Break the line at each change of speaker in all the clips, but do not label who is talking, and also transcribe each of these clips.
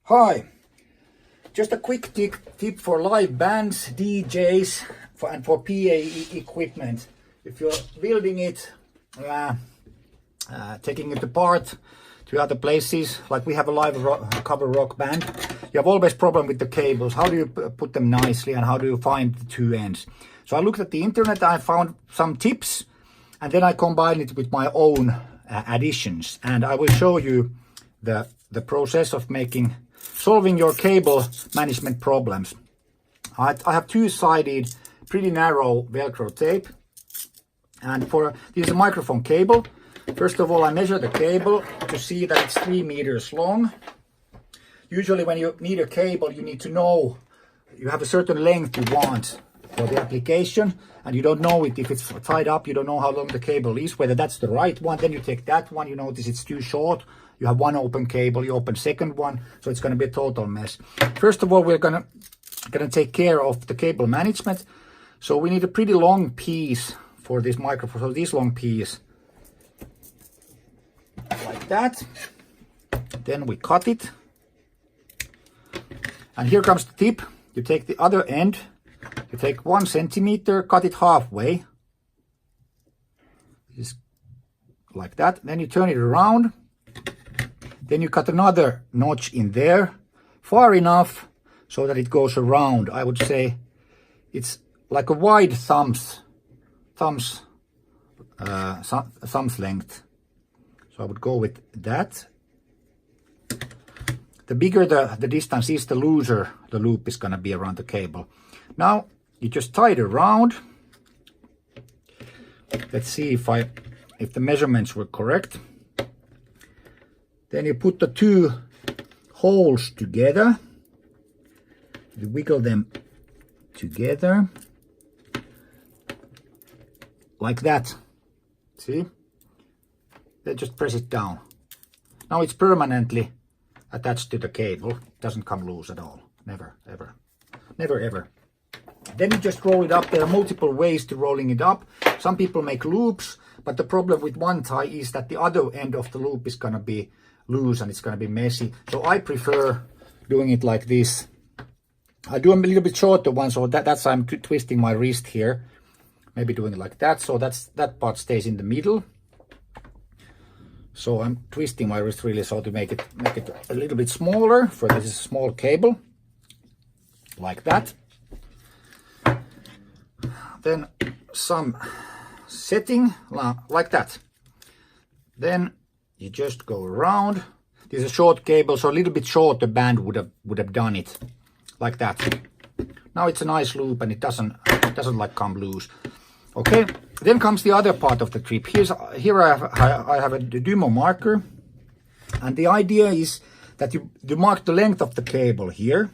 Hi, just a quick tip for live bands, DJs, and for PA equipment. If you're building it, taking it apart to other places, like we have a live cover rock band, you have always problem with the cables. How do you put them nicely and how do you find the two ends? So I looked at the internet, I found some tips, and then I combined it with my own additions. And I will show you the process of solving your cable management problems. I have two-sided, pretty narrow Velcro tape. And this is a microphone cable. First of all, I measure the cable to see that it's 3 meters long. Usually when you need a cable, you need to know you have a certain length you want for the application, and you don't know it if it's tied up. You don't know how long the cable is, whether that's the right one. Then you take that one, you notice it's too short. You have one open cable, you open second one, so it's going to be a total mess. First of all, we're gonna take care of the cable management. So we need a pretty long piece for this microphone. So this long piece, like that. Then we cut it. And here comes the tip. You take the other end. You take 1 centimeter, cut it halfway. Just like that. Then you turn it around. Then you cut another notch in there, far enough so that it goes around. I would say it's like a wide thumb's length. So I would go with that. The bigger the distance is, the looser the loop is going to be around the cable. Now you just tie it around. Let's see if the measurements were correct. Then you put the two holes together. You wiggle them together. Like that. See? Then just press it down. Now it's permanently attached to the cable. It doesn't come loose at all. Never, ever. Never, ever. Then you just roll it up. There are multiple ways to rolling it up. Some people make loops, but the problem with one tie is that the other end of the loop is going to be loose and it's going to be messy. So I prefer doing it like this. I do a little bit shorter one, so that's I'm twisting my wrist here. Maybe doing it like that, so that part stays in the middle. So I'm twisting my wrist really so to make it a little bit smaller for this small cable, like that. Then some setting like that. Then you just go around. This is a short cable, so a little bit shorter band would have done it, like that. Now it's a nice loop and it doesn't like come loose. Okay, then comes the other part of the trip. Here I have a Dymo marker, and the idea is that you mark the length of the cable here.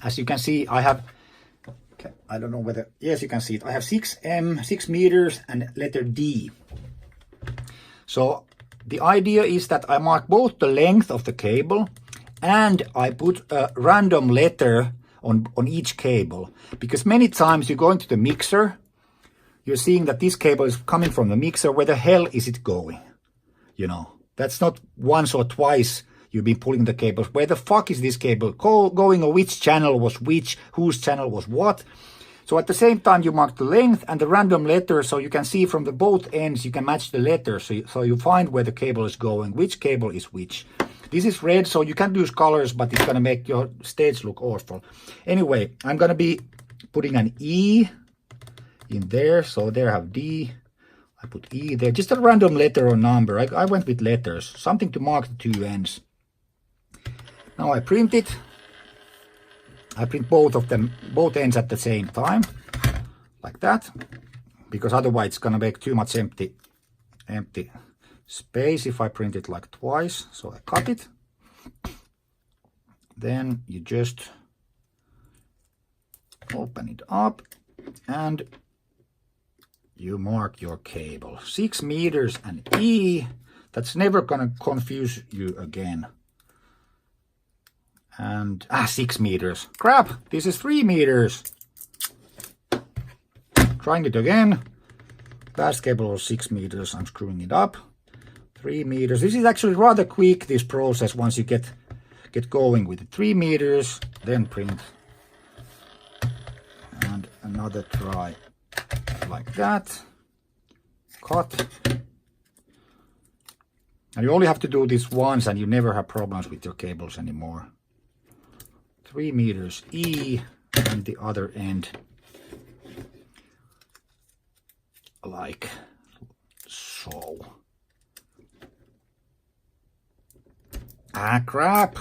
As you can see, I don't know whether, yes, you can see it. I have 6 meters and letter D. So the idea is that I mark both the length of the cable and I put a random letter on each cable. Because many times you go into the mixer, you're seeing that this cable is coming from the mixer. Where the hell is it going? You know, that's not once or twice you've been pulling the cables. Where the fuck is this cable going, or which channel was which, whose channel was what? So at the same time you mark the length and the random letter, so you can see from the both ends you can match the letters, so you find where the cable is going, which cable is which. This is red, so you can't use colors, but it's gonna make your stage look awful. Anyway, I'm gonna be putting an E in there, so there I have D. I put E there, just a random letter or number. I went with letters, something to mark the two ends. Now I print it. I print both ends at the same time, like that, because otherwise it's gonna make too much empty space if I print it like twice. So I cut it. Then you just open it up and you mark your cable. 6 meters and E. That's never gonna confuse you again. And 6 meters. Crap, this is 3 meters. Trying it again. Last cable was 6 meters. I'm screwing it up. 3 meters. This is actually rather quick, this process, once you get get going with the 3 meters, then print. And another try like that. Cut. And you only have to do this once and you never have problems with your cables anymore. 3 meters E and the other end like so. Ah, crap!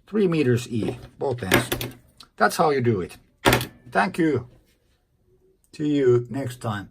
Three meters E, both ends. That's how you do it. Thank you. See you next time.